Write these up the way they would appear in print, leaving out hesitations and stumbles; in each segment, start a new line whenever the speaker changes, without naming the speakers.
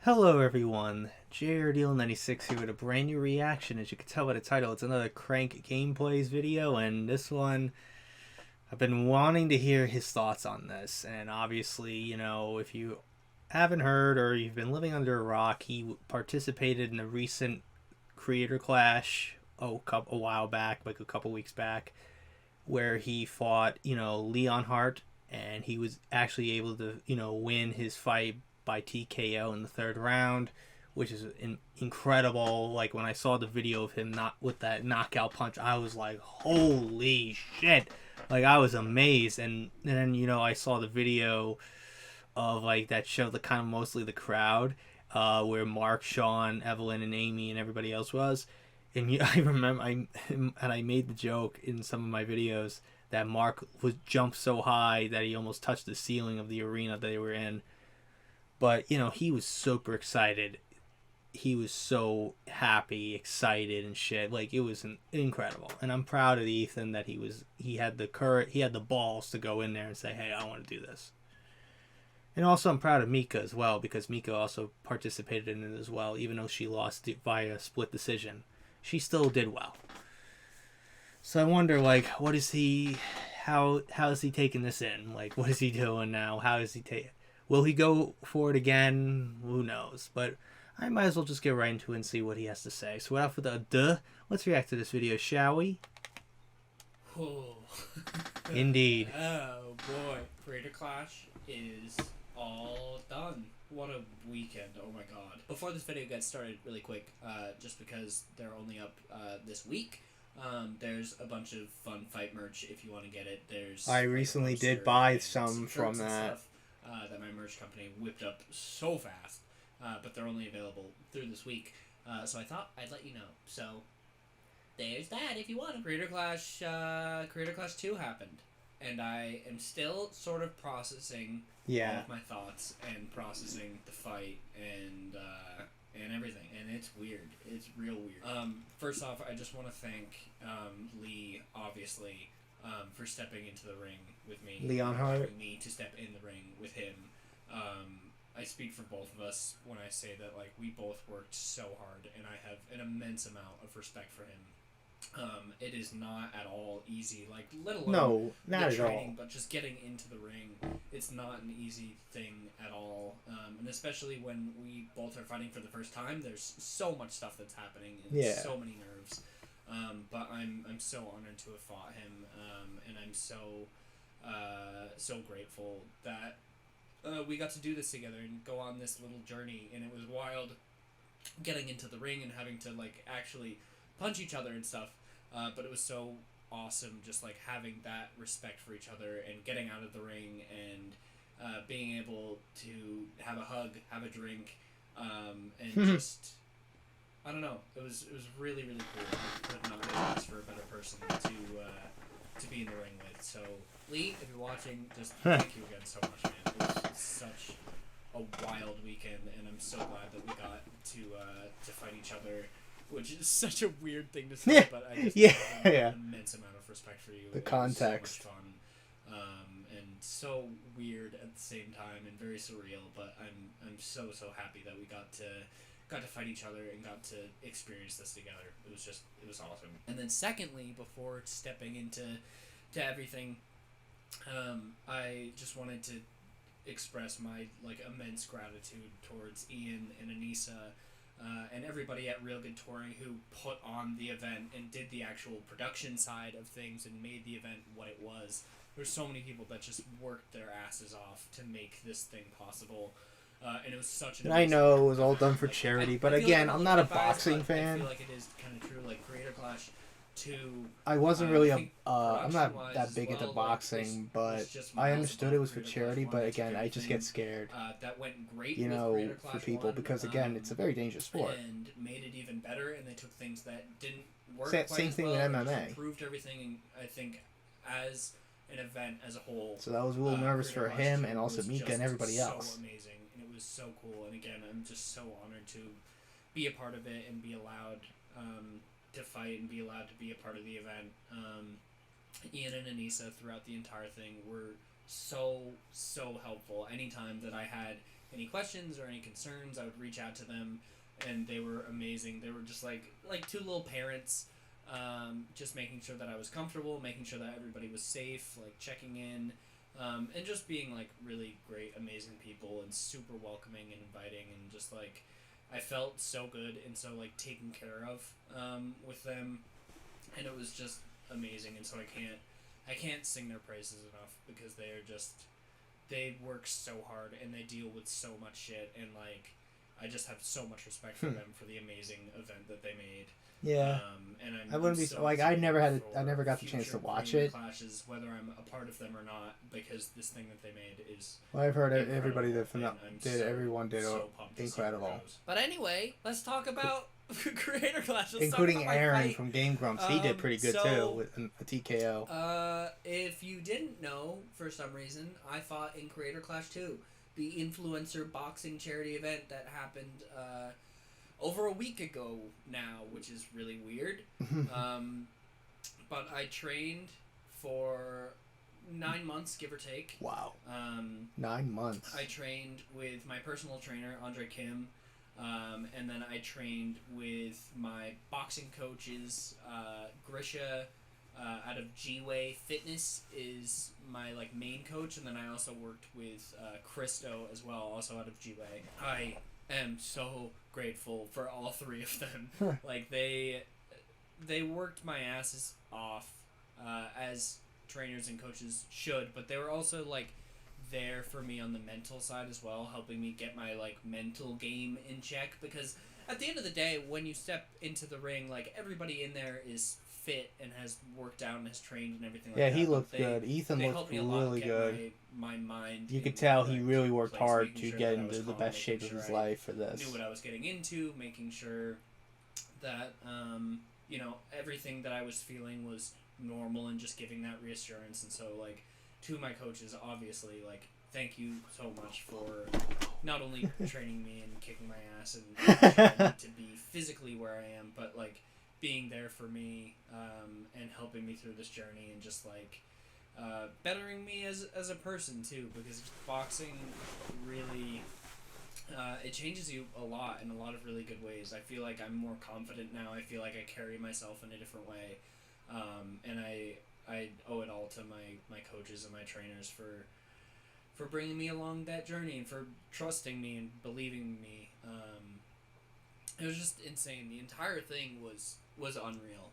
Hello everyone, JRDeal96 here with a brand new reaction. As you can tell by the title, it's another Crank Gameplays video, and this one, I've been wanting to hear his thoughts on this. And obviously, if you haven't heard or you've been living under a rock, he participated in a recent Creator Clash a while back, like a couple weeks back, where he fought, Leon Hart, and he was actually able to, win his fight by TKO in the third round, which is incredible. Like when I saw the video of him not with that knockout punch, I was like, "Holy shit!" Like I was amazed, and then I saw the video of like that showed the kind of mostly the crowd, where Mark, Sean, Evelyn, and Amy and everybody else was, and I remember I made the joke in some of my videos that Mark was jumped so high that he almost touched the ceiling of the arena that they were in. But he was super excited. He was so happy, excited, and shit. Like it was incredible, and I'm proud of Ethan that he had the courage, he had the balls to go in there and say, "Hey, I want to do this." And also, I'm proud of Mika as well because Mika also participated in it as well, even though she lost via split decision. She still did well. So I wonder, like, what is he? How is he taking this in? Like, what is he doing now? How is he take? Will he go for it again? Who knows? But I might as well just get right into it and see what he has to say. So without further ado, let's react to this video, shall we?
Oh.
Indeed.
Oh boy, Creator Clash is all done. What a weekend! Oh my god. Before this video gets started, really quick, just because they're only up this week, there's a bunch of fun fight merch if you want to get it. There's
I recently did buy some from that.
That my merch company whipped up so fast, but they're only available through this week. So I thought I'd let you know. So there's that if you want them. Creator Clash 2 happened, and I am still sort of processing all of my thoughts and processing the fight and everything, and it's weird. It's real weird. First off, I just want to thank Lee, obviously, for stepping into the ring with me.
Leon Hart.
Me to step in the ring with him. I speak for both of us when I say that like we both worked so hard, and I have an immense amount of respect for him. It is not at all easy, like let alone
not
the
at
training,
all.
but just getting into the ring, it's not an easy thing at all. And especially when we both are fighting for the first time, there's so much stuff that's happening, and so many nerves. But I'm so honored to have fought him, and I'm so grateful that we got to do this together and go on this little journey. And it was wild getting into the ring and having to like actually punch each other and stuff, but it was so awesome just like having that respect for each other and getting out of the ring and being able to have a hug, have a drink, and just I don't know, it was really cool. I could have not asked for a better person to be in the ring with. So Lee, if you're watching, just thank you again so much, man. It was such a wild weekend, and I'm so glad that we got to fight each other, which is such a weird thing to say, but I just have an immense amount of respect for you.
The context.
Was so much fun, and so weird at the same time, and very surreal. But I'm so happy that we got to fight each other and got to experience this together. It was awesome. And then secondly, before stepping into everything, I just wanted to express my like immense gratitude towards Ian and Anissa. And everybody at Real Good Touring who put on the event and did the actual production side of things and made the event what it was. There's so many people that just worked their asses off to make this thing possible. And it was such an
And I know it was all done for charity, but again, I'm not a boxing fan.
I feel like it is kind of true, like Creator Clash 2.
I wasn't really I'm not that big into boxing, but I understood it was for charity. But again, I just get scared,
that went great,
for people because again, it's a very dangerous sport.
And made it even better. And they took things that didn't work.
Same thing with MMA.
Improved everything. I think as an event as a whole.
So I was a little nervous for him and also Mika and everybody else.
So amazing, and it was so cool. And again, I'm just so honored to be a part of it and be allowed to fight and be allowed to be a part of the event. Ian and Anissa throughout the entire thing were so helpful. Anytime that I had any questions or any concerns, I would reach out to them, and they were amazing. They were just like two little parents, just making sure that I was comfortable, making sure that everybody was safe, like checking in, and just being like really great, amazing people, and super welcoming and inviting, and just like I felt so good and so like taken care of with them, and it was just amazing. And so I can't sing their praises enough, because they work so hard and they deal with so much shit, and like I just have so much respect for them for the amazing event that they made.
Yeah.
And
I wouldn't be
so
like I never got the chance to watch it.
Clashes, whether I'm a part of them or not, because this thing that they made is.
Well, I've heard everybody everyone did incredible.
But anyway, let's talk about creator clashes,
including Aaron from Game Grumps. He did pretty good too with a TKO.
If you didn't know, for some reason, I fought in Creator Clash 2, the influencer boxing charity event that happened over a week ago now, which is really weird. But I trained for 9 months, give or take.
Wow. 9 months.
I trained with my personal trainer, Andre Kim, and then I trained with my boxing coaches. Grisha out of G-Way Fitness is my like main coach, and then I also worked with Christo as well, also out of G-Way. I am so grateful for all three of them. Like they worked my asses off as trainers and coaches should, but they were also like there for me on the mental side as well, helping me get my like mental game in check, because at the end of the day, when you step into the ring, like everybody in there is fit and has worked out and has trained and everything like that.
Yeah, he looked good. Ethan looked really good.
My mind.
You could tell he really worked hard to get into the best shape of his life for this.
Knew what I was getting into, making sure that everything that I was feeling was normal, and just giving that reassurance. And so like to my coaches, obviously, like thank you so much for not only training me and kicking my ass and pushing me to be physically where I am, but like being there for me and helping me through this journey, and just like bettering me as a person too, because boxing really it changes you a lot in a lot of really good ways. I feel like I'm more confident now. I feel like I carry myself in a different way, and I owe it all to my coaches and my trainers for bringing me along that journey, and for trusting me and believing in me. It was just insane. The entire thing was unreal.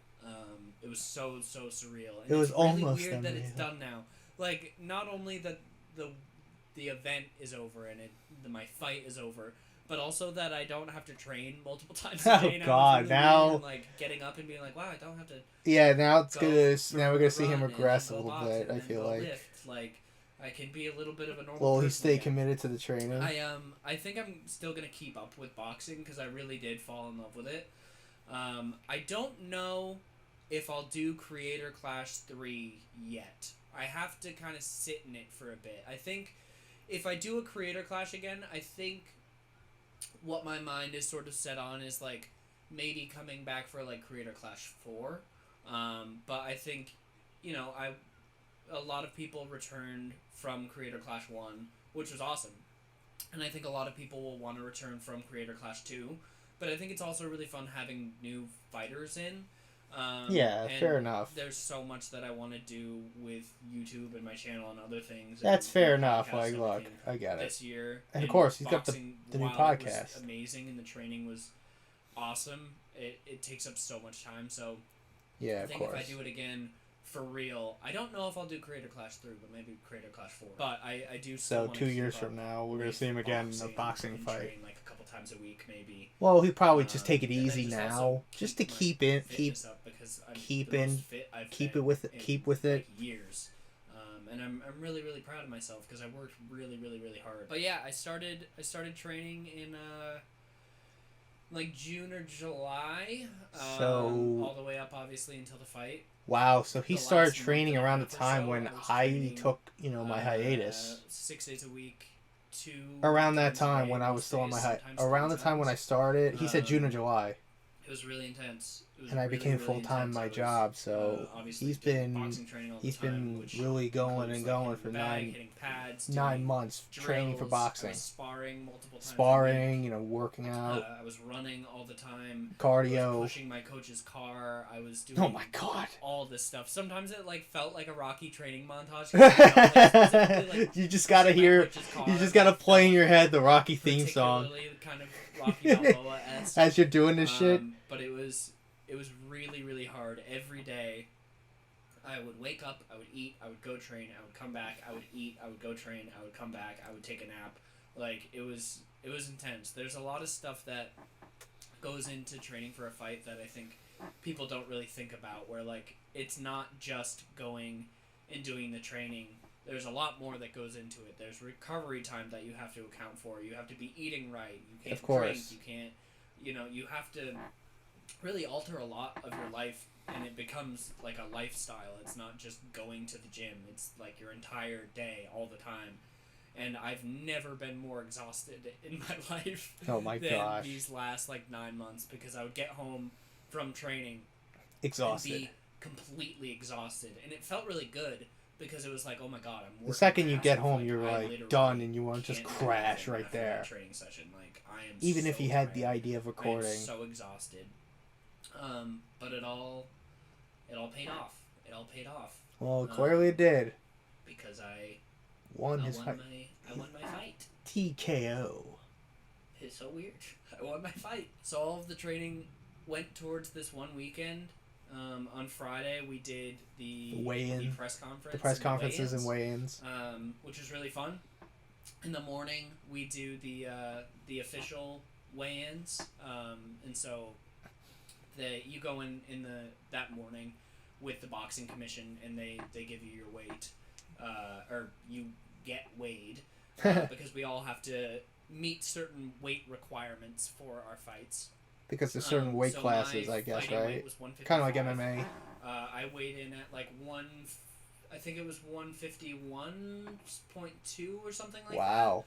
It was so surreal. And
it was
it's really
almost
weird
unreal.
that it's done now. Like, not only that the event is over and my fight is over, but also that I don't have to train multiple times a day now.
Oh God! Now,
and, like getting up and being like, wow, I don't have to.
Yeah, now it's now we're gonna see him regress a little bit. I feel like.
Lift. Like, I can be a little bit of a normal.
Will he
person
stay
again.
committed to the training?
I think I'm still gonna keep up with boxing, because I really did fall in love with it. I don't know if I'll do Creator Clash 3 yet. I have to kind of sit in it for a bit. I think if I do a Creator Clash again, I think what my mind is sort of set on is like maybe coming back for like Creator Clash 4. But I think, a lot of people returned from Creator Clash 1, which was awesome. And I think a lot of people will want to return from Creator Clash 2. But I think it's also really fun having new fighters in.
Yeah, fair enough.
There's so much that I want to do with YouTube and my channel and other things.
That's fair enough. Like, look, I get it.
This year,
and of course, he's got the new podcast.
It was amazing, and the training was awesome. It takes up so much time. So
yeah,
I think if I do it again for real, I don't know if I'll do Creator Clash 3, but maybe Creator Clash 4. But I do.
So 2 years from now, we're gonna see him again in a boxing fight.
Train, like, a couple times a week, maybe.
Well, he'd probably just take it easy
just
now, just to keep it with it.
Like, years. And I'm really proud of myself, because I worked really hard. But yeah, I started training in like June or July, all the way up obviously until the fight.
Wow, so he started training around the time when I took, my hiatus.
6 days a week.
Around that time when I was still on my around the time when I started, he said June or July.
It was really intense.
and I became full-time my job, so he's been really going and going for nine months training for boxing,
sparring multiple times,
working out.
I was running all the time,
cardio,
I was pushing my coach's car, I was doing
oh my god,
all this stuff. Sometimes it felt like a Rocky training montage.
You just gotta play in your head the Rocky theme song,
kind of Rocky Balboa-esque,
as you're doing this shit.
But it was really, really hard. Every day I would wake up, I would eat, I would go train, I would come back, I would eat, I would go train, I would come back, I would take a nap. It was intense. There's a lot of stuff that goes into training for a fight that I think people don't really think about, where it's not just going and doing the training. There's a lot more that goes into it. There's recovery time that you have to account for. You have to be eating right. You can't drink. You can't, you have to really alter a lot of your life, and it becomes like a lifestyle. It's not just going to the gym. It's like your entire day, all the time. And I've never been more exhausted in my life than these last 9 months, because I would get home from training
exhausted,
and be completely exhausted, and it felt really good, because it was like, oh my god, I'm working.
The second you get home, you're done, and you want to just crash right there.
Training session, I am
even
so
if you had
tired.
the idea of recording.
I am so exhausted, but it all paid off. It all paid off.
Well, clearly it did,
because I
won
my fight.
TKO.
It's so weird. I won my fight. So all of the training went towards this one weekend. On Friday, we did the press conference.
The press conferences and weigh-ins.
Which was really fun. In the morning, we do the official weigh-ins. And so you go in that morning with the boxing commission, and they give you your weight, or you get weighed, because we all have to meet certain weight requirements for our fights.
Because there's certain weight classes, I guess, right? Kind of like MMA.
I weighed in at I think it was 151.2 or something like that.
Wow.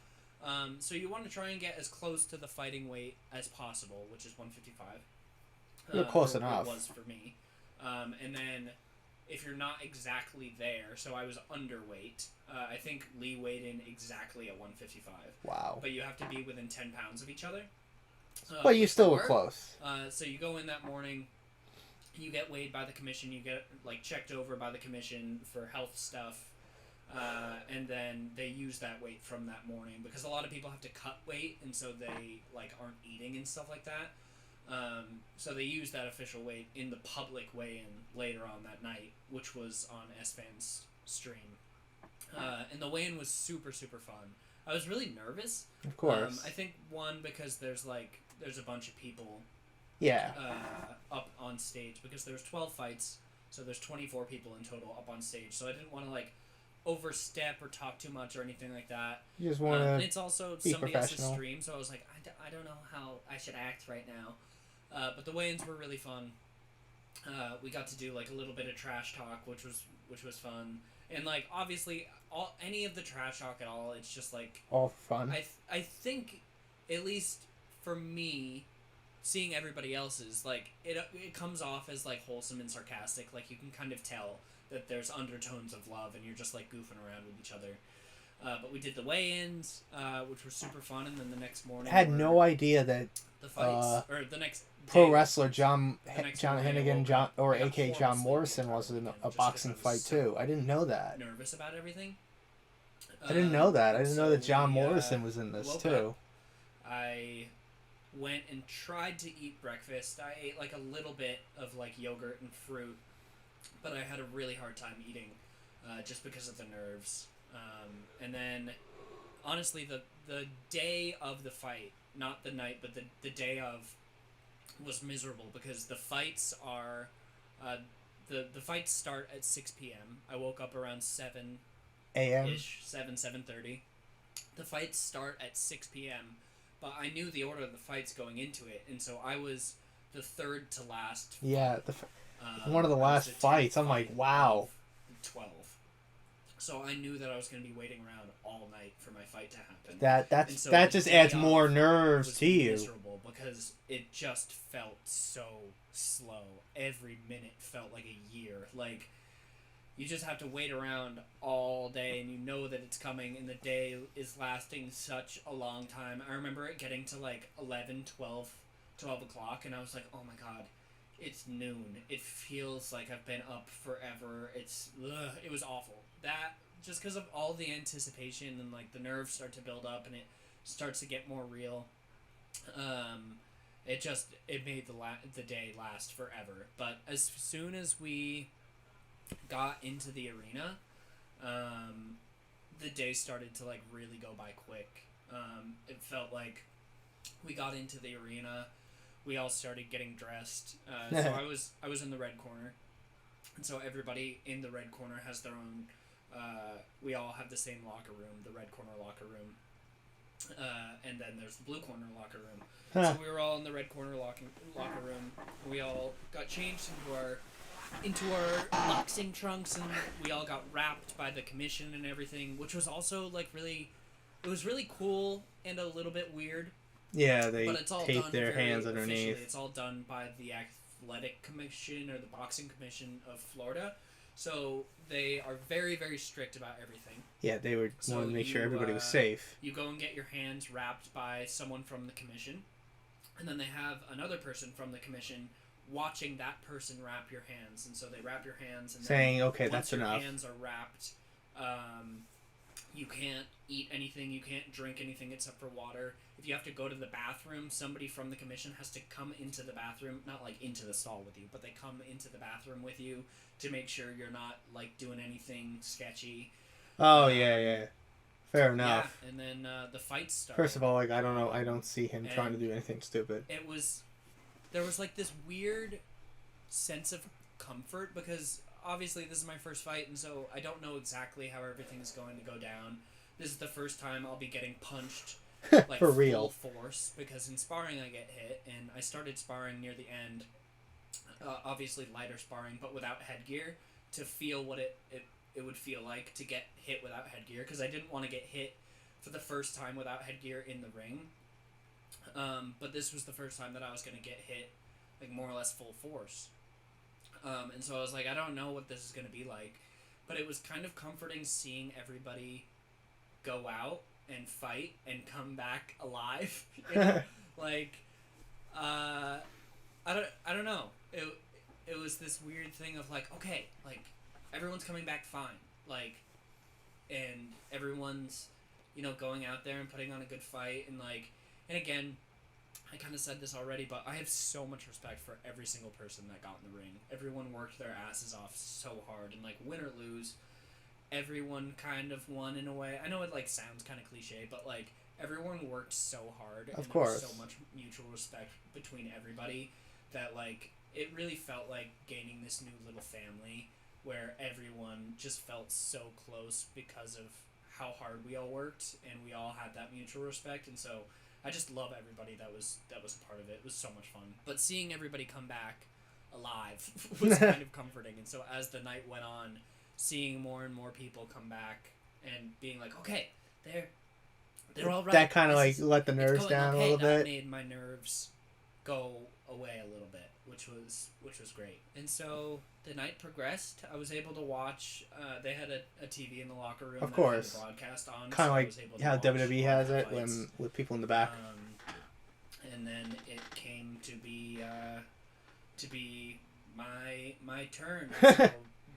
So you want to try and get as close to the fighting weight as possible, which is 155.
You're close enough.
It was for me. And then if you're not exactly there, so I was underweight. I think Lee weighed in exactly at 155.
Wow.
But you have to be within 10 pounds of each other.
But you still were close.
So you go in that morning, you get weighed by the commission, you get checked over by the commission for health stuff, and then they use that weight from that morning, because a lot of people have to cut weight, and so they aren't eating and stuff like that. So they use that official weight in the public weigh-in later on that night, which was on SFan's stream. And the weigh-in was super, super fun. I was really nervous.
Of course.
I think because there's a bunch of people.
Yeah.
Up on stage, because there's 12 fights, so there's 24 people in total up on stage. So I didn't want to overstep or talk too much or anything like that.
You just want to.
And it's also
be
somebody else's
professional.
stream, so I was like, I don't know how I should act right now. But the weigh-ins were really fun. We got to do a little bit of trash talk, which was fun. And obviously, any of the trash talk at all, it's just
all fun.
I think, at least for me, seeing everybody else's it comes off as wholesome and sarcastic. You can kind of tell that there's undertones of love, and you're just goofing around with each other. But we did the weigh-ins, which were super fun, and then the next morning
I had no idea that
the fights, or the next
pro wrestler John Hennigan, aka John Morrison, was in a boxing fight too. I didn't know that.
Nervous about everything.
I didn't know that. I didn't know that John Morrison was in this too.
I went and tried to eat breakfast. I ate a little bit of yogurt and fruit, but I had a really hard time eating, just because of the nerves. And then, honestly, the day of the fight, not the night, but the day of, was miserable, because the fights are, the fights start at 6 p.m. I woke up around 7
a.m.-ish,
7:30. The fights start at 6 p.m., but I knew the order of the fights going into it, and so I was the third to last.
Yeah, one of the last fights. I'm like, wow.
12. So I knew that I was going to be waiting around all night for my fight to happen.
That just adds more nerves to you.
Miserable because it just felt so slow. Every minute felt like a year. Like, you just have to wait around all day, and you know that it's coming, and the day is lasting such a long time. I remember it getting to like 11, 12 o'clock, and I was like, oh my god, it's noon. It feels like I've been up forever. It was awful. That, just because of all the anticipation, and like the nerves start to build up, and it starts to get more real. It made the day last forever. But as soon as we got into the arena, the day started to like really go by quick. It felt like we got into the arena, we all started getting dressed. So I was in the red corner, and so everybody in the red corner has their own. We all have the same locker room, the red corner locker room, and then there's the blue corner locker room. So we were all in the red corner locker room. We all got changed into our boxing trunks, and we all got wrapped by the commission and everything, which was also like it was really cool and a little bit weird.
Yeah, they tape their hands underneath.
It's all done by the Athletic Commission or the Boxing Commission of Florida. So they are very, very strict about everything.
Yeah, they would want to make sure everybody was safe.
You go and get your hands wrapped by someone from the commission, and then they have another person from the commission watching that person wrap your hands. And so they wrap your hands, and
saying,
then
okay, that's enough.
Once your hands are wrapped, you can't eat anything, you can't drink anything except for water. If you have to go to the bathroom, somebody from the commission has to come into the bathroom, not like into the stall with you, but they come into the bathroom with you to make sure you're not like doing anything sketchy.
Oh, yeah. Fair enough.
Yeah, and then the fight started.
First of all, like, I don't know, I don't see him trying to do anything stupid.
There was like this weird sense of comfort, because obviously this is my first fight, and so I don't know exactly how everything is going to go down. This is the first time I'll be getting punched like
for real
full force, because in sparring I get hit, and I started sparring near the end, obviously lighter sparring, but without headgear, to feel what it would feel like to get hit without headgear, because I didn't want to get hit for the first time without headgear in the ring. But this was the first time that I was going to get hit like more or less full force. And so I was like, I don't know what this is going to be like, but it was kind of comforting seeing everybody go out and fight and come back alive. You know? Like, I don't know. It was this weird thing of like, okay, like everyone's coming back fine, like, and everyone's, you know, going out there and putting on a good fight, and like, and again, I kind of said this already, but I have so much respect for every single person that got in the ring. Everyone worked their asses off so hard, and like, win or lose, everyone kind of won in a way. I know it like sounds kind of cliche, but like everyone worked so hard, and there was so much mutual respect between everybody that like it really felt like gaining this new little family where everyone just felt so close because of how hard we all worked, and we all had that mutual respect. And so I just love everybody that was a part of it. It was so much fun. But seeing everybody come back alive was kind of comforting. And so as the night went on, seeing more and more people come back and being like, okay, they're all right.
That kind of like let the nerves down a little bit.
That made my nerves go away a little bit, which was great. And so the night progressed. I was able to watch. They had a TV in the locker room.
Of course.
That had the broadcast on.
Kind of like how WWE has it with people in the back.
And then it came to be my turn. So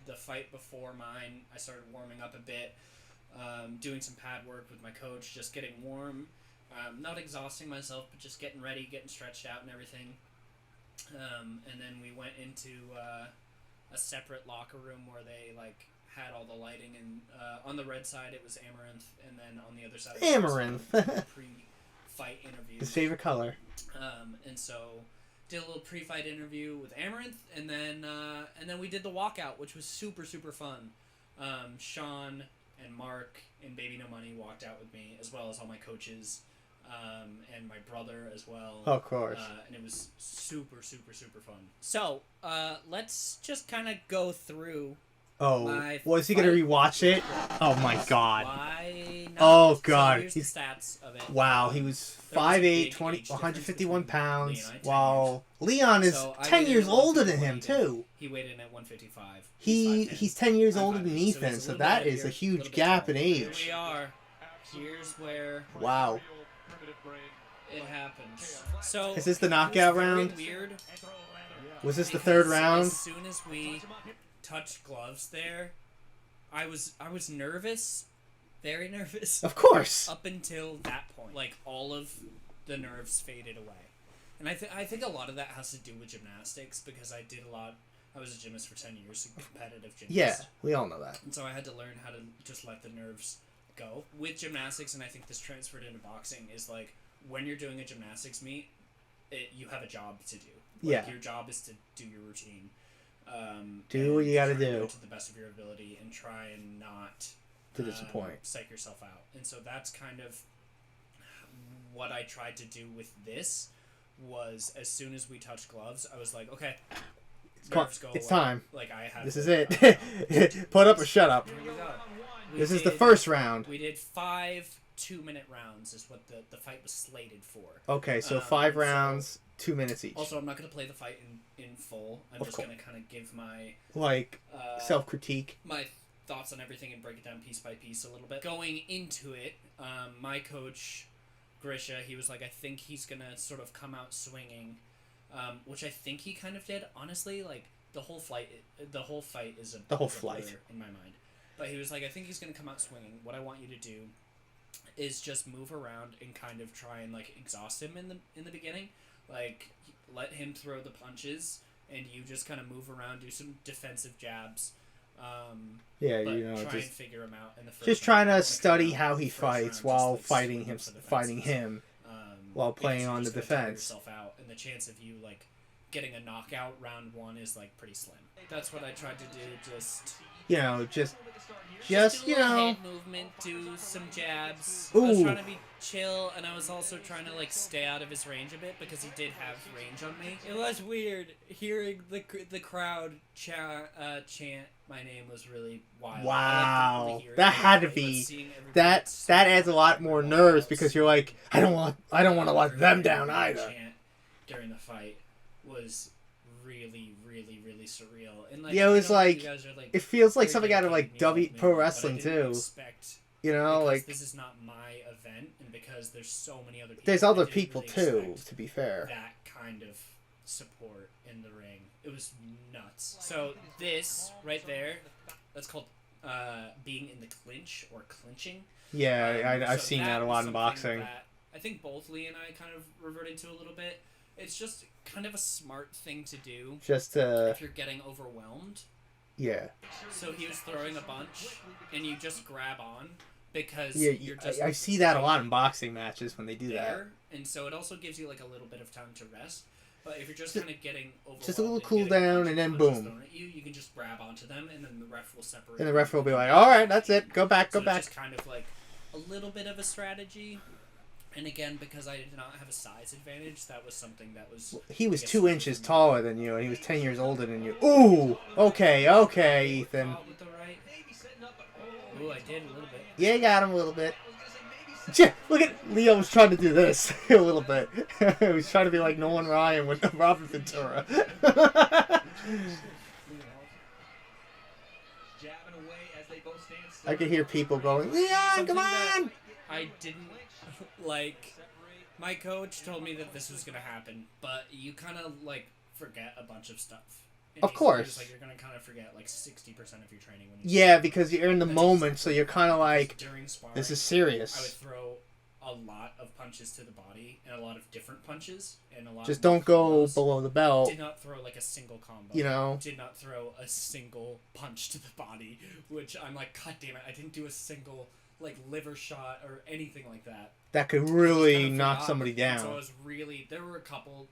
the fight before mine, I started warming up a bit, doing some pad work with my coach, just getting warm, not exhausting myself, but just getting ready, getting stretched out and everything. And then we went into a separate locker room where they like had all the lighting, and on the red side it was Amaranth, and then on the other side
Amaranth.
Pre-fight interview.
His favorite color.
And so did a little pre-fight interview with Amaranth, and then we did the walkout, which was super, super fun. Sean and Mark and Baby No Money walked out with me, as well as all my coaches, and my brother as well.
Of course.
And it was super, super, super fun. So, let's just kind of go through
Oh,
My
was he gonna
fight-
rewatch it? Oh my god.
Why not?
Oh
So
god.
here's the stats of it.
Wow, he was
There was a
5'8",
big
20,
age
151
difference between
pounds,
Leon and I, 10
while Leon is
So I
10
weighed in
years
at
older than
151
him,
even.
too.
He weighed in at 155.
He's 10 years
I'm
older
5'8",
than
so
Ethan,
he's a
so
little
that
bit
is a
heavier,
huge
little bit
gap in
taller. Here
age.
we are. Here's where
Wow.
it happens. So
Is this the
it was
knockout
very
round?
Weird.
Was this the
Because
third round?
As soon as we touched gloves there, I was nervous, very nervous.
Of course.
Up until that point, like all of the nerves faded away, and I think a lot of that has to do with gymnastics because I was a gymnast for 10 years, a competitive gymnast.
Yeah, we all know that.
And so I had to learn how to just let the nerves go with gymnastics, and I think this transferred into boxing is like when you're doing a gymnastics meet, you have a job to do. Like,
Yeah.
Your job is to do your routine.
Do what you gotta
try to
do.
it to the best of your ability and try and not
To disappoint.
psych yourself out. And so that's kind of what I tried to do with this was as soon as we touched gloves, I was like, okay, nerves go
It's
away.
time.
Like I have
This
to-
is it. Put up or shut up.
Here we go.
This is the first round.
We did 5 2-minute rounds is what the fight was slated for.
Okay, so 5
so-
rounds, 2 minutes each.
Also, I'm not going to play the fight in full. I'm
Of
just
course.
going to kind of give my
Like, self-critique.
my thoughts on everything and break it down piece by piece a little bit. Going into it, my coach, Grisha, he was like, I think he's going to sort of come out swinging, which I think he kind of did. Honestly, like, the whole fight is
The whole
is a
flight.
blur in my mind. But he was like, I think he's going to come out swinging. What I want you to do is just move around and kind of try and, like, exhaust him in the beginning. Like, let him throw the punches, and you just kind of move around, do some defensive jabs.
Yeah,
But
you know,
try and
just
figure him out in the first
just
round.
trying
You
to
wanna
study
come out
how
in
he
the first
fights
round, just,
while
like,
fighting
swinging
him,
for the
fighting
fences.
him.
Because
playing
you're
on the
just gonna tire
defense.
yourself out, and the chance of you like getting a knockout round 1 is like pretty slim. That's what I tried to do. Just
You know, just
do a
you
little
know,
head movement, do some jabs. I was
Ooh.
trying to be chill, and I was also trying to like stay out of his range a bit because he did have range on me. It was weird hearing the crowd chant my name. Was really wild. I
Wow.
liked to hear it,
That had to
but
be-
seeing everybody
that
stand
adds a lot more
and
nerves
walk
because
out,
you're like, I don't want to let them
hearing
down
everybody
either.
chant during the fight was really, really, really surreal. And like,
Yeah, it was
I know
like-
you guys are, like
It feels like
very
something out of like
dedicated
W
to
Pro
me, but I
Wrestling
didn't
too.
expect,
You know,
because
like
this is not my event, and because there's so many other people.
there's
I
other
didn't
people
really
too.
expect
To be fair.
that kind of support in the ring. It was nuts. So this right there, that's called being in the clinch or clinching.
Yeah, I've
So
seen that a
was
lot in
something
boxing.
that I think both Lee and I kind of reverted to a little bit. It's just kind of a smart thing to do
Just to
if you're getting overwhelmed.
yeah.
So he was throwing a bunch, and you just grab on because
Yeah,
you're just
I see that a lot in boxing matches when they do that.
there, and so it also gives you like a little bit of time to rest. But if you're just kind of getting overwhelmed,
just a little
and
cool
getting a
down
bunch
and
of
then
punches
boom.
thrown at you can just grab onto them, and then the ref will separate.
And the
you.
ref will be like, all right, that's it. Go back,
So
go
it's
back.
just kind of like a little bit of a strategy. And again, because I did not have a size advantage, that was something that was.
He was
I guess,
2
good
inches
for me.
taller than you, and he was 10 years older than you. Ooh, okay, Ethan.
Caught with the right. Ooh, I did a little bit.
Yeah, you got him a little bit. Look at Leo was trying to do this a little bit. He was trying to be like Nolan Ryan with Robert Ventura. I could hear people going, Leon,
Something
come
that
on!
I didn't like. My coach told me that this was gonna happen, but you kind of like forget a bunch of stuff. And
Of
he's
course.
just, like you're gonna kind of forget like 60% of your training when you.
Yeah, because you're in the
That's
moment,
exactly
so you're kind of like,
during sparring.
this is
I would
serious.
throw a lot of punches to the body and a lot of different punches and a lot.
Just
of
don't go
combos.
below the belt.
Did not throw like a single combo.
You know?
Did not throw a single punch to the body, which I'm like, God damn it! I didn't do a single like liver shot or anything like that.
That could
I just
really
kinda
knock
forgot.
somebody
And so I
down.
was really there were a couple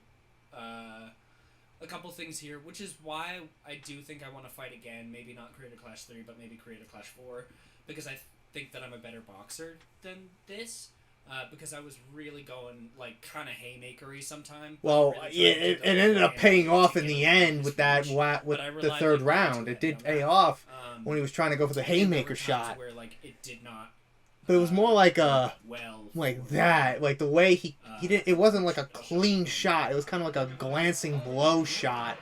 things here, which is why I do think I want to fight again. Maybe not Creator Clash 3, but maybe Creator Clash 4, because I think that I'm a better boxer than this. because I was really going like kind of haymakery sometime.
Well,
really
yeah, it ended up paying off in the end with that with the third round. It did pay off when he was trying to go for the haymaker shot.
Where like it did not.
But it was more like that, like the way he did. It wasn't like a clean shot. It was kind of like a glancing blow shot.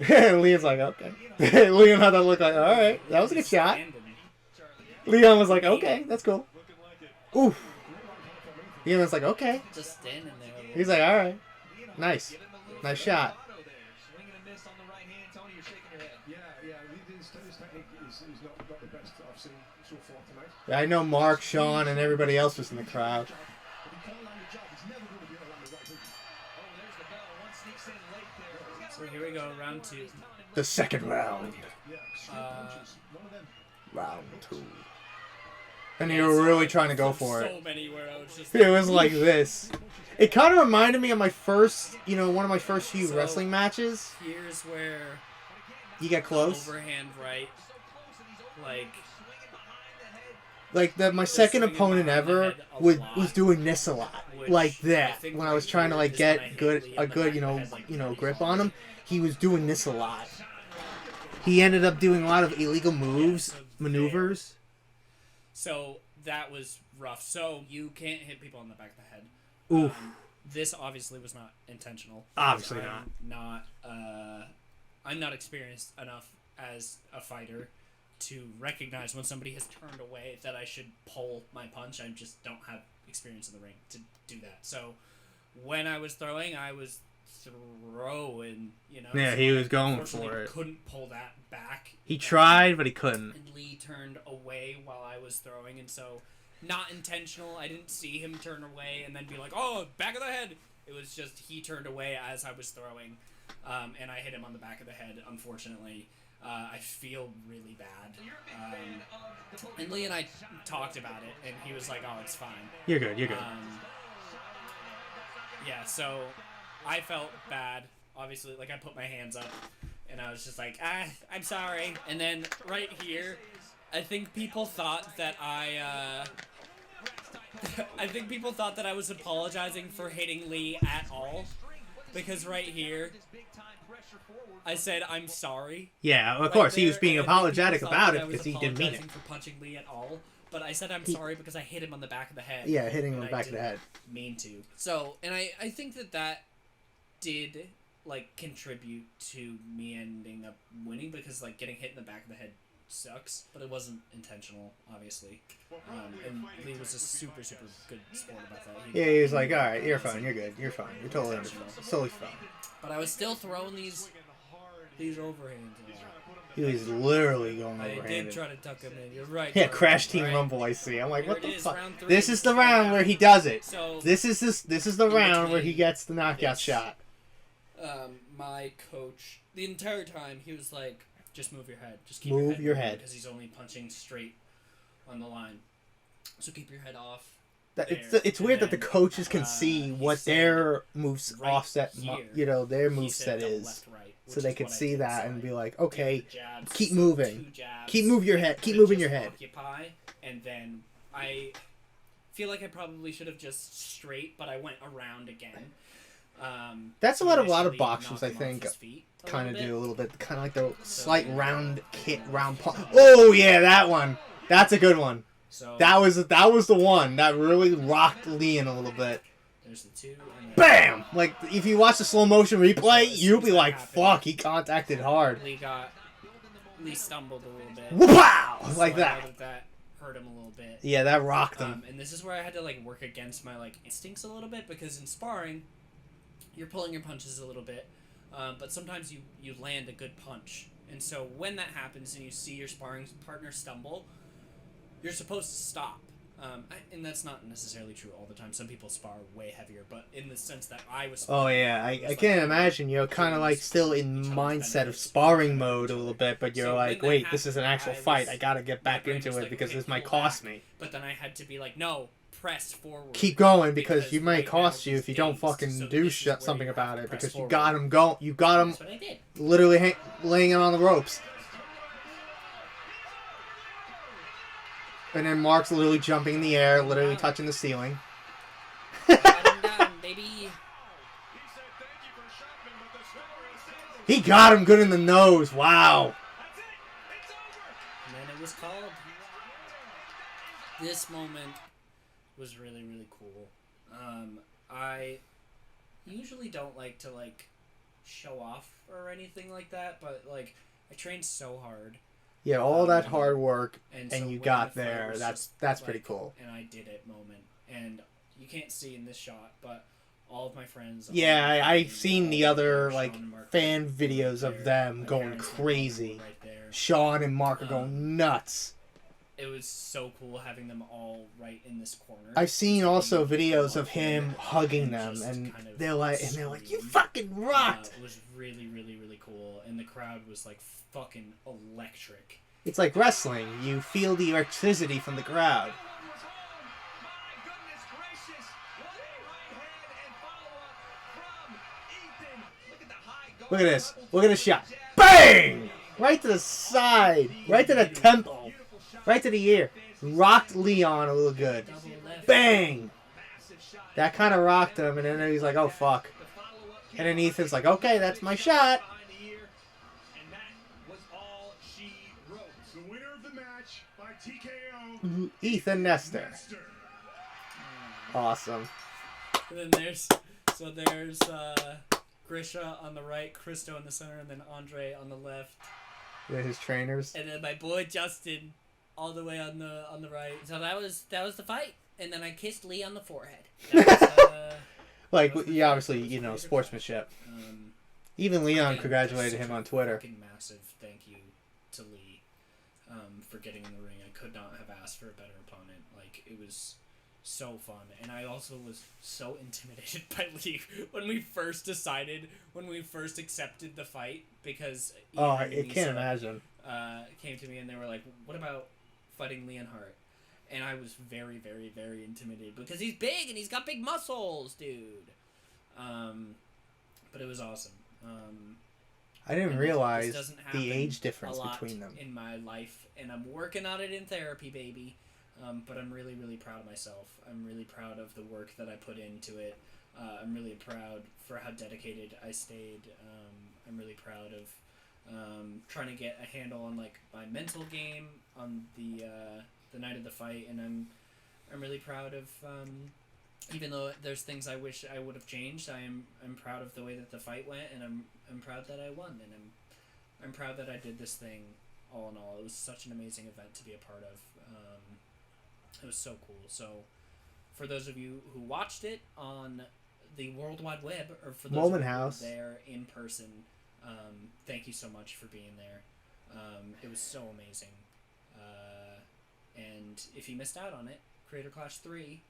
Leon's like, okay. Leon had that look like, all right, that was a good shot. Leon was like, okay, that's cool. Oof. Leon was like, okay.
Just standing there.
He's like, all right, nice shot. I know Mark, Sean, and everybody else was in the crowd.
So here we go, round 2.
The second round. Round 2. And you were really trying to go for it.
So many where I was just
it was like this. It kind of reminded me of my first, one of my first few wrestling matches.
Here's where
you get close.
Overhand right,
my second opponent ever was doing this a lot, like that. When I was trying to get a good grip on him, he was doing this a lot. He ended up doing a lot of illegal maneuvers.
So that was rough. So you can't hit people on the back of the head.
Oof.
This obviously was not intentional.
Obviously
not. I'm not experienced enough as a fighter to recognize when somebody has turned away that I should pull my punch. I just don't have experience in the ring to do that. So when I was throwing, I was throwing,
Yeah,
so
he was going for it.
Couldn't pull that back.
He tried, but he couldn't.
And Lee turned away while I was throwing, and so not intentional. I didn't see him turn away and then be like, oh, back of the head. It was just he turned away as I was throwing, and I hit him on the back of the head, unfortunately. I feel really bad. And Lee and I talked about it, and he was like, oh, it's fine.
You're good.
Yeah, so I felt bad. Obviously, I put my hands up, and I was just like, I'm sorry. And then right here, I think people thought that I was apologizing for hitting Lee at all. Because right here, I said, I'm sorry.
Yeah, of course. He was being apologetic about it because he didn't mean it.
For punching Lee at all. But I said I'm sorry because I hit him on the back of the head.
Yeah, hitting him on the back of the head.
Mean to. So, and I think that did, contribute to me ending up winning because, getting hit in the back of the head sucks. But it wasn't intentional, obviously. And Lee was a super, super good sport about that.
He was like, all right, you're fine, you're good, you're fine. You're totally fine.
But I was still throwing these overhands.
He was literally going overhanded.
I did try to tuck him in. You're right.
Yeah, Crash Team Rumble. I see. I'm like, what the fuck? This is the round where he does it.
So
this is the round where he gets the knockout shot.
My coach, the entire time, he was like, "Just move your head. Just keep
your head
because he's only punching straight on the line. So keep your head off."
It's weird that the coaches can see what their moves offset, their moveset is.
Left, right,
so they could see that and be like, okay,
jabs,
keep moving. Keep moving your head. Keep moving your head.
Occupy, and then I feel like I probably should have just straight, but I went around again.
That's what a lot of boxers, I think, kind of do a little bit. Kind of like the slight round kick, round pump. Oh, yeah, that one. That's a good one.
So
that was the one that really rocked Lee in a little bit.
There's the two.
Bam! Like, if you watch the slow motion replay, you'll be like, fuck, he contacted hard.
Lee stumbled a little bit.
Wow! Like
so
that.
That hurt him a little bit.
Yeah, that rocked him.
And this is where I had to, work against my, instincts a little bit, because in sparring, you're pulling your punches a little bit, but sometimes you land a good punch. And so when that happens and you see your sparring partner stumble, you're supposed to stop. And that's not necessarily true all the time. Some people spar way heavier, but in the sense that I was sparring,
oh yeah, I can't imagine, you're kind of still in mindset of sparring mode a little bit, but you're like, wait, this is an actual fight. I gotta get back into it because this might cost me.
But then I had to be like, no, press forward.
Keep going because you might cost you if you don't fucking do something about it, because you got him going. You got him literally laying it on the ropes. And then Mark's literally jumping in the air, literally touching the ceiling.
Got him down, baby.
He got him good in the nose. Wow.
And then it was called. This moment was really, really cool. I usually don't like to show off or anything like that, but I trained so hard.
Yeah, all that hard work,
and
so
you
got there. That's pretty cool.
And I did it moment. And you can't see in this shot, but all of my friends.
Yeah, I've seen the other fan videos
right
of them going crazy.
Right there.
Sean and Mark are going nuts.
It was so cool having them all right in this corner.
I've seen also videos of him hugging them, and they're like, "You fucking rocked!"
It was really, really, really cool, and the crowd was fucking electric.
It's like wrestling. You feel the electricity from the crowd. Look at this. Look at this shot. Bang! Right to the side. Right to the temple. Right to the ear. Rocked Leon a little good. Bang! That kind of rocked him, and then he's like, oh, fuck. And then Ethan's like, okay, that's my shot. Ethan Nestor. Awesome.
And then there's Grisha on the right, Christo in the center, and then Andre on the left.
Yeah, his trainers.
And then my boy Justin all the way on the right. So that was the fight. And then I kissed Lee on the forehead. That was,
obviously, sportsmanship. Even Leon congratulated him on Twitter.
Fucking massive thank you to Lee for getting in the ring. I could not have asked for a better opponent. It was so fun. And I also was so intimidated by Lee when we first accepted the fight, because
I can't imagine.
Came to me and they were like, what about fighting Leon Hart? And I was very, very, very intimidated because he's big and he's got big muscles, dude. But it was awesome.
I didn't realize the age difference between them
in my life, and I'm working on it in therapy, baby. But I'm really, really proud of myself. I'm really proud of the work that I put into it. I'm really proud for how dedicated I stayed. I'm really proud of trying to get a handle on my mental game on the night of the fight, and I'm really proud of even though there's things I wish I would have changed. I'm proud of the way that the fight went, and I'm proud that I won, and I'm proud that I did this thing. All in all, it was such an amazing event to be a part of. It was so cool. So, for those of you who watched it on the World Wide Web, or for those of you who were there in person, thank you so much for being there. It was so amazing. And if you missed out on it, Creator Clash 3.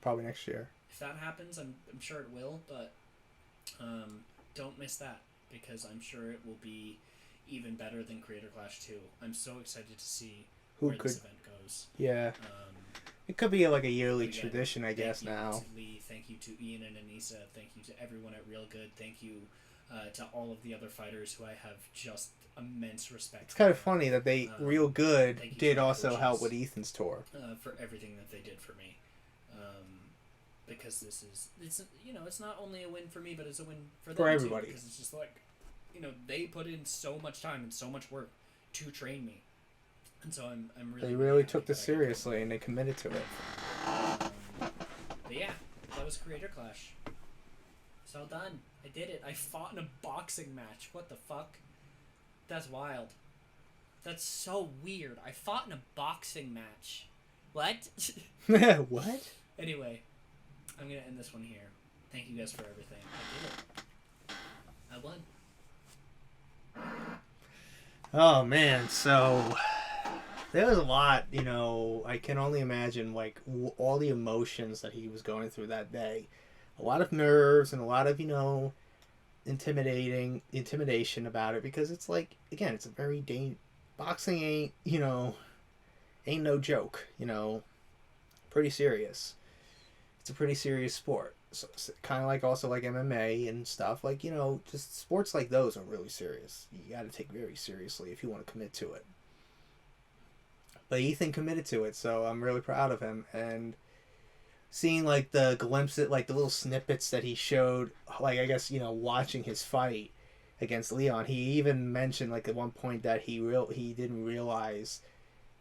Probably next year.
If that happens, I'm sure it will, but don't miss that, because I'm sure it will be even better than Creator Clash 2. I'm so excited to see where this event goes.
Yeah. It could be a yearly tradition, I guess, now.
Thank you to Lee. Thank you to Ian and Anissa. Thank you to everyone at Real Good. Thank you to all of the other fighters who I have just immense respect for.
It's kind of funny that they, Real Good, did also help with Ethan's tour.
For everything that they did for me. Because it's not only a win for me, but it's a win for them,
for everybody.
Because it's just they put in so much time and so much work to train me. And so I'm really...
They really took this seriously, and they committed to it.
But yeah, that was Creator Clash. It's all done. I did it. I fought in a boxing match. What the fuck? That's wild. That's so weird. I fought in a boxing match. What?
What?
Anyway, I'm going to end this one here. Thank you guys for everything. I did it. I won.
Oh, man. So... there was a lot, I can only imagine, all the emotions that he was going through that day. A lot of nerves and a lot of, intimidation about it, because it's again, it's a very boxing ain't no joke, pretty serious. It's a pretty serious sport. So it's kind of also like MMA and stuff, just sports like those are really serious. You got to take very seriously if you want to commit to it. But Ethan committed to it, so I'm really proud of him. And seeing like the glimpses, like the little snippets that he showed, like I guess watching his fight against Leon, he even mentioned like at one point that he didn't realize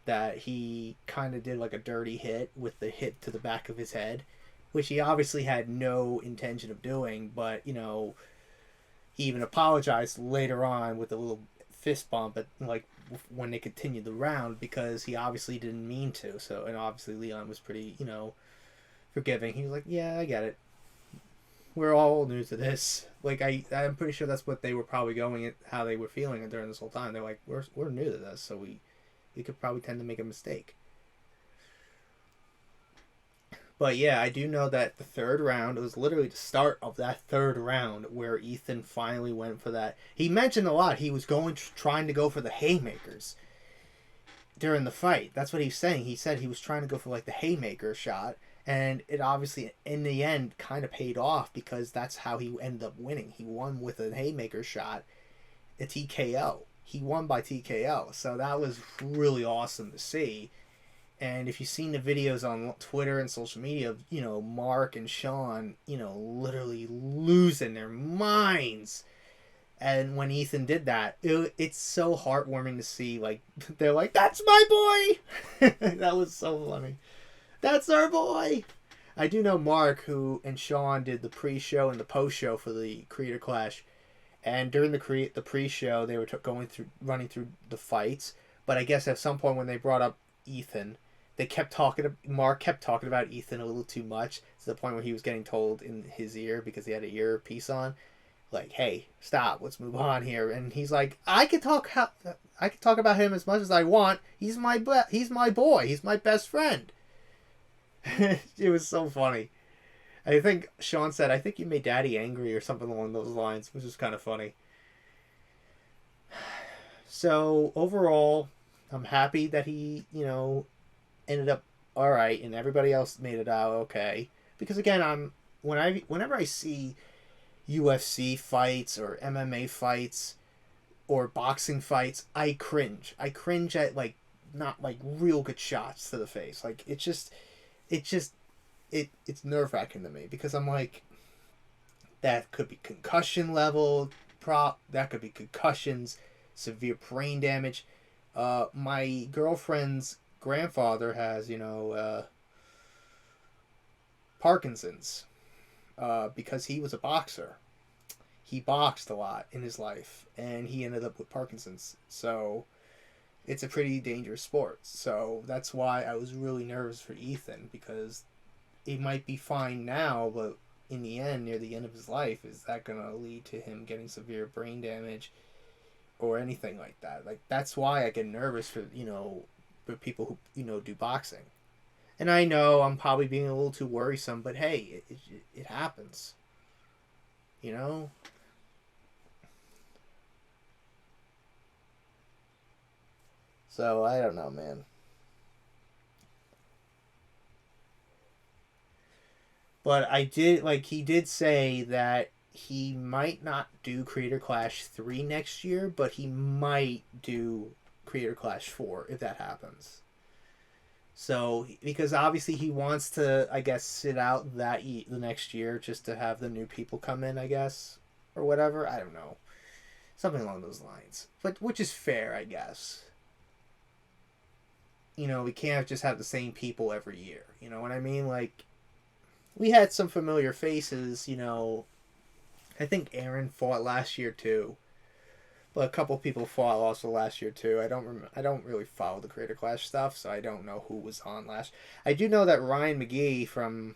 that he kind of did like a dirty hit with the hit to the back of his head, which he obviously had no intention of doing, but he even apologized later on with a little fist bump at like when they continued the round because he obviously didn't mean to. So, and obviously Leon was pretty forgiving. He was like, yeah, I get it. We're all new to this. Like I'm pretty sure that's what they were probably going at, how they were feeling during this whole time. They're like, we're new to this, so we could probably tend to make a mistake. But yeah, I do know that the third round, it was literally the start of that third round where Ethan finally went for that. He mentioned a lot. He was trying to go for the haymakers during the fight. That's what he was saying. He said he was trying to go for like the haymaker shot. And it obviously, in the end, kind of paid off because that's how he ended up winning. He won with a haymaker shot, a TKO. He won by TKO. So that was really awesome to see. And if you've seen the videos on Twitter and social media of, Mark and Sean, literally losing their minds. And when Ethan did that, it's so heartwarming to see. Like, they're like, that's my boy! That was so funny. That's our boy! I do know Mark, who and Sean did the pre-show and the post-show for the Creator Clash. And during the pre-show, they were running through the fights. But I guess at some point when they brought up Ethan, Mark kept talking about Ethan a little too much to the point where he was getting told in his ear because he had an earpiece on, like, "Hey, stop! Let's move on here." And he's like, "I could talk about him as much as I want. He's my boy. He's my best friend." It was so funny. I think Sean said, "I think you made Daddy angry" or something along those lines, which is kind of funny. So overall, I'm happy that he, ended up all right, and everybody else made it out okay. Because again, whenever I see UFC fights or MMA fights or boxing fights, I cringe. I cringe at like not like real good shots to the face. Like it's nerve wracking to me because I'm like, that could be concussion level that could be concussions, severe brain damage. My girlfriend's grandfather has, Parkinson's, because he was a boxer. He boxed a lot in his life, and he ended up with Parkinson's. So it's a pretty dangerous sport. So that's why I was really nervous for Ethan, because he might be fine now, but in the end, near the end of his life, is that going to lead to him getting severe brain damage or anything like that? Like, that's why I get nervous for, for people who, do boxing. And I know I'm probably being a little too worrisome, but hey, it happens. So, I don't know, man. But he did say that he might not do Creator Clash 3 next year, but he might do Creator Clash 4 if that happens. So, because obviously he wants to, I guess, sit out the next year just to have the new people come in, I guess, or whatever. I don't know. Something along those lines. But, which is fair, I guess. We can't just have the same people every year. You know what I mean? Like, we had some familiar faces, I think Aaron fought last year too. But a couple people fought also last year too. I don't really follow the Creator Clash stuff, so I don't know who was on last. I do know that Ryan McGee from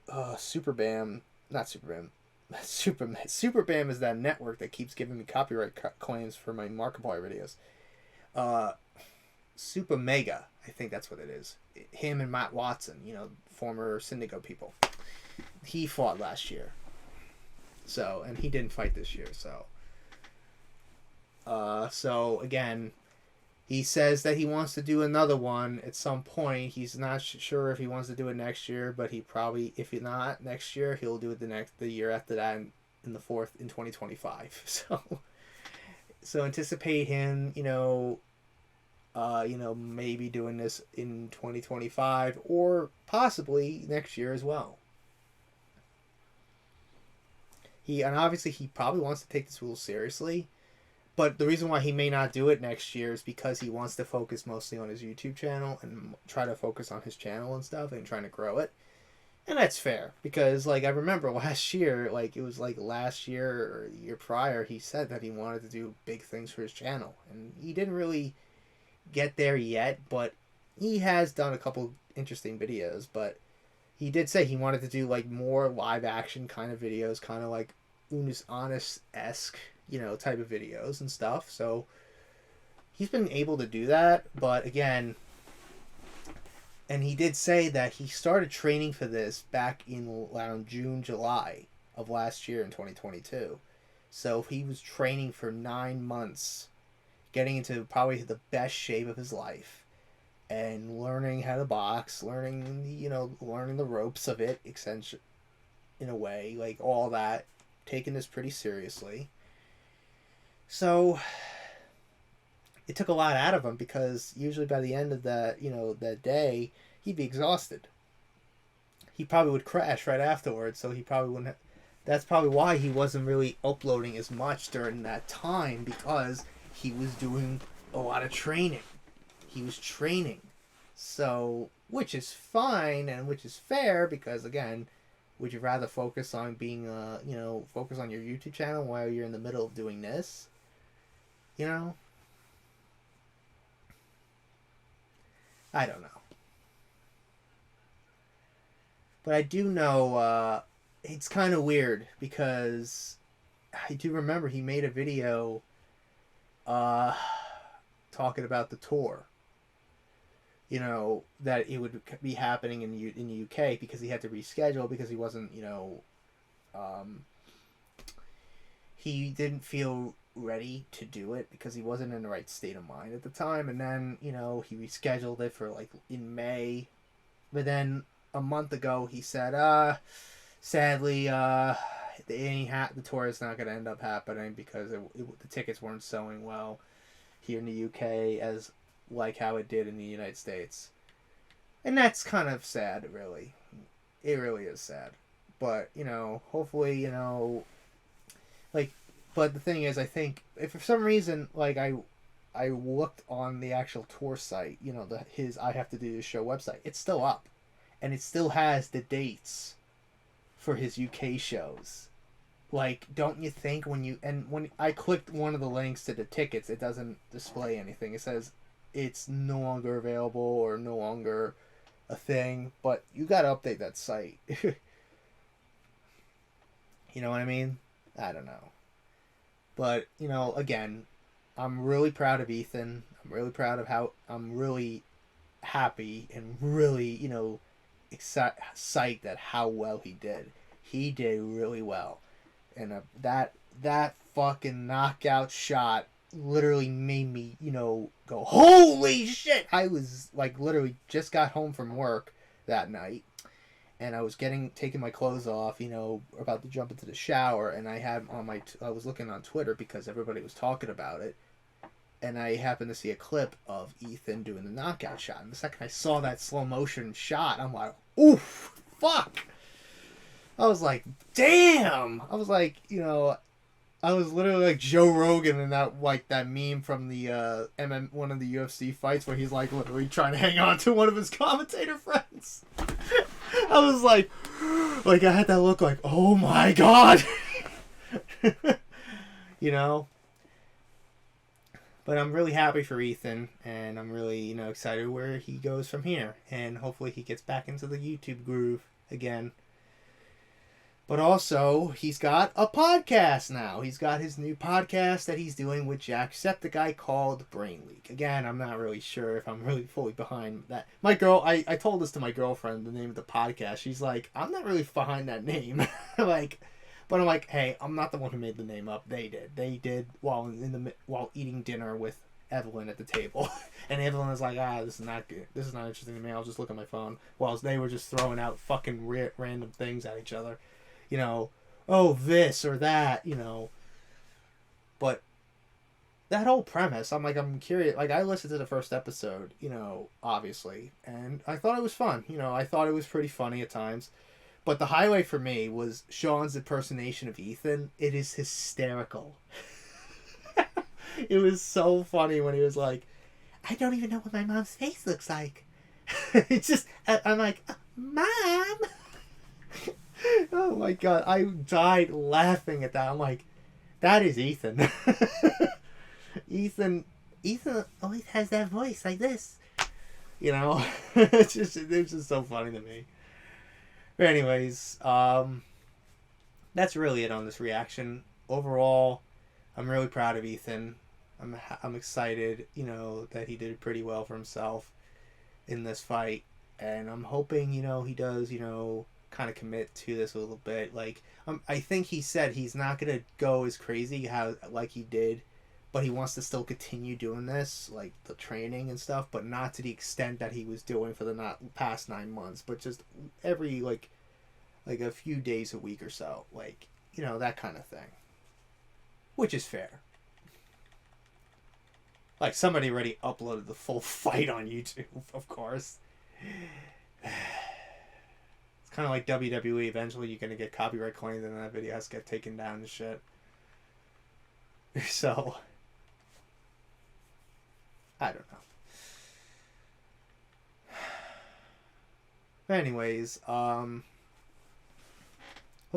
Superbam, not Superbam, Superbam is that network that keeps giving me copyright claims for my Markiplier videos. Super Mega, I think that's what it is. Him and Matt Watson, former Syndigo people. He fought last year. So, and he didn't fight this year, so. So again, he says that he wants to do another one at some point. He's not sure if he wants to do it next year, but he probably, if not next year, he'll do it the year after that in 2025. So anticipate him, maybe doing this in 2025 or possibly next year as well. And obviously he probably wants to take this rule seriously, but the reason why he may not do it next year is because he wants to focus mostly on his YouTube channel and try to focus on his channel and stuff and trying to grow it. And that's fair, because, like, I remember last year, like, it was, like, last year or the year prior, he said that he wanted to do big things for his channel. And he didn't really get there yet, but he has done a couple interesting videos. But he did say he wanted to do, like, more live-action kind of videos, kind of like Unus Honest-esque, type of videos and stuff. So he's been able to do that, but, again... And he did say that he started training for this back in around June, July of last year in 2022. So he was training for 9 months, getting into probably the best shape of his life, and learning how to box, learning the ropes of it, essentially, in a way, like all that, taking this pretty seriously. So it took a lot out of him, because usually by the end of that day, he'd be exhausted. He probably would crash right afterwards, so he probably wouldn't. That's probably why he wasn't really uploading as much during that time, because he was doing a lot of training. He was training. So, which is fine and which is fair, because again, would you rather focus on being, focus on your YouTube channel while you're in the middle of doing this? I don't know. But I do know it's kind of weird, because I do remember he made a video talking about the tour. That it would be happening in the UK, because he had to reschedule, because he wasn't, he didn't feel ready to do it, because he wasn't in the right state of mind at the time. And then he rescheduled it for like in May, but then a month ago he said sadly the tour is not going to end up happening, because the tickets weren't selling well here in the UK as like how it did in the United States. And that's kind of sad, really. It really is sad. But hopefully, but the thing is, I think, if for some reason, like, I looked on the actual tour site, his I Have to Do This Show website, it's still up. And it still has the dates for his UK shows. Like, don't you think when I clicked one of the links to the tickets, it doesn't display anything. It says it's no longer available or no longer a thing, but you gotta update that site. You know what I mean? I don't know. But, again, I'm really proud of Ethan. I'm really proud of I'm really happy and really, psyched at how well he did. He did really well. And that fucking knockout shot literally made me, go, holy shit! I was, like, literally just got home from work that night. And I was taking my clothes off, about to jump into the shower, and I was looking on Twitter because everybody was talking about it, and I happened to see a clip of Ethan doing the knockout shot. And the second I saw that slow motion shot, I'm like, oof, fuck! I was like, damn! I was like, I was literally like Joe Rogan in that meme from the one of the UFC fights where he's like literally trying to hang on to one of his commentator friends. I was like I had that look like, oh my god. But I'm really happy for Ethan, and I'm really, excited where he goes from here, and hopefully he gets back into the YouTube groove again. But also, he's got a podcast now. He's got his new podcast that he's doing with Jacksepticeye called Brain Leak. Again, I'm not really sure if I'm really fully behind that. My girl, I told this to my girlfriend, the name of the podcast. She's like, I'm not really behind that name. But I'm like, hey, I'm not the one who made the name up. They did. They did while eating dinner with Evelyn at the table. And Evelyn was like, this is not good. This is not interesting to me. I'll just look at my phone. Whilst they were just throwing out fucking random things at each other. Oh, this or that, But that whole premise, I'm curious. Like, I listened to the first episode, you know, obviously, and I thought it was fun. You know, I thought it was pretty funny at times. But the highlight for me was Sean's impersonation of Ethan. It is hysterical. It was so funny when he was like, I don't even know what my mom's face looks like. It's just, I'm like, Mom! Oh my god, I died laughing at that. I'm like, that is Ethan. Ethan always has that voice like this. You know? It's just so funny to me. But anyways, that's really it on this reaction. Overall, I'm really proud of Ethan. I'm excited, you know, that he did pretty well for himself in this fight, and I'm hoping, you know, he does, you know, kind of commit to this a little bit. Like, I think he said he's not gonna go as crazy how like he did, but he wants to still continue doing this, like the training and stuff, but not to the extent that he was doing for the past 9 months, but just every like a few days a week or so, like, you know, that kind of thing, which is fair. Like, somebody already uploaded the full fight on YouTube, of course. It's kind of like WWE. Eventually, you're going to get copyright claims and that video has to get taken down and shit. So, I don't know. But anyways, hope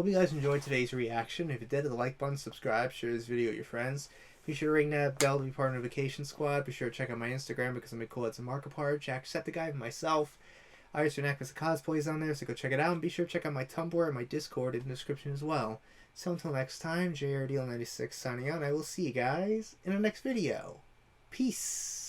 you guys enjoyed today's reaction. If you did, hit the like button, subscribe, share this video with your friends. Be sure to ring that bell to be part of the Notification Squad. Be sure to check out my Instagram because I'm cool as a Markiplier, Jacksepticeye, myself. Iris Necklace cosplays on there, so go check it out. And be sure to check out my Tumblr and my Discord in the description as well. So until next time, JRDL96 signing out. I will see you guys in the next video. Peace.